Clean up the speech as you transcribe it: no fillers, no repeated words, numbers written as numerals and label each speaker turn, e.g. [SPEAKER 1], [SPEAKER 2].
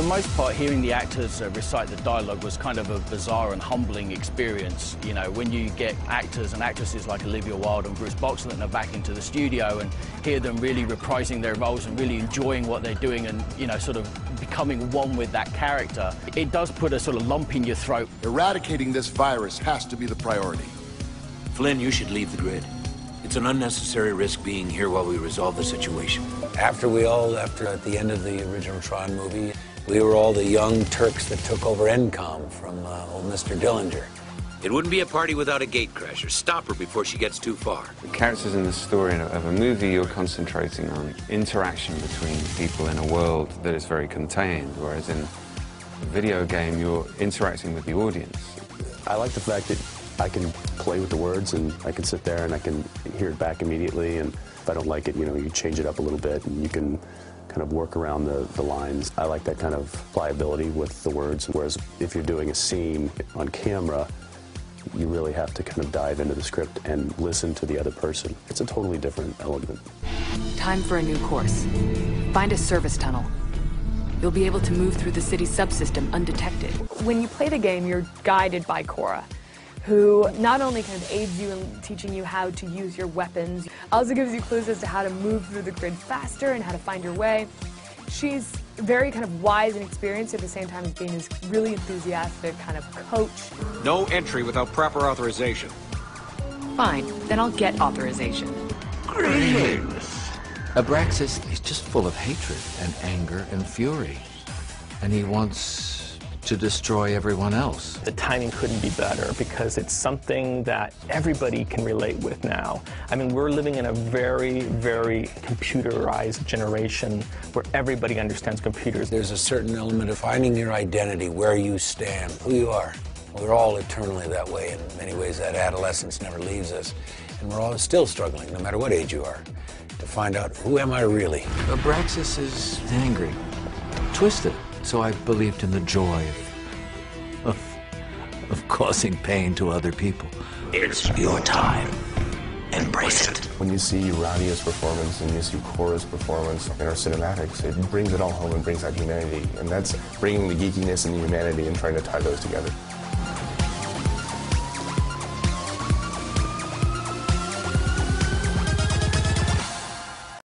[SPEAKER 1] most part, hearing the actors recite the dialogue was kind of a bizarre and humbling experience. You know, when you get actors and actresses like Olivia Wilde and Bruce Boxleitner back into the studio and hear them really reprising their roles and really enjoying what they're doing and, you know, sort of becoming one with that character, it does put a sort of lump in your throat.
[SPEAKER 2] Eradicating this virus has to be the priority.
[SPEAKER 3] Flynn, you should leave the grid. It's an unnecessary risk being here while we resolve the situation.
[SPEAKER 4] After we all left at the end of the original Tron movie, we were all the young Turks that took over ENCOM from old Mr. Dillinger.
[SPEAKER 3] It wouldn't be a party without a gatecrasher. Stop her before she gets too far.
[SPEAKER 5] The characters in the story of a movie, you're concentrating on interaction between people in a world that is very contained, whereas in a video game, you're interacting with the audience.
[SPEAKER 6] I like the fact that I can play with the words and I can sit there and I can hear it back immediately, and if I don't like it, you know, you change it up a little bit and you can kind of work around the lines. I like that kind of pliability with the words, whereas if you're doing a scene on camera, you really have to kind of dive into the script and listen to the other person. It's a totally different element.
[SPEAKER 7] Time for a new course. Find a service tunnel. You'll be able to move through the city's subsystem undetected.
[SPEAKER 8] When you play the game, you're guided by QUORRA, who not only kind of aids you in teaching you how to use your weapons, also gives you clues as to how to move through the grid faster and how to find your way. She's very kind of wise and experienced at the same time as being this really enthusiastic kind of coach.
[SPEAKER 9] No entry without proper authorization.
[SPEAKER 7] Fine, then I'll get authorization.
[SPEAKER 10] Greetings. ABRAXAS is just full of hatred and anger and fury. And he wants to destroy everyone else.
[SPEAKER 11] The timing couldn't be better because it's something that everybody can relate with now. I mean, we're living in a very, very computerized generation where everybody understands computers.
[SPEAKER 4] There's a certain element of finding your identity, where you stand, who you are. We're all eternally that way. In many ways, that adolescence never leaves us. And we're all still struggling, no matter what age you are, to find out, who am I really?
[SPEAKER 10] ABRAXAS is angry, twisted. So I believed in the joy of causing pain to other people.
[SPEAKER 3] It's your time. Embrace it.
[SPEAKER 6] When you see Radia's performance and you see QUORRA's performance in our cinematics, it brings it all home and brings out humanity. And that's bringing the geekiness and the humanity and trying to tie those together.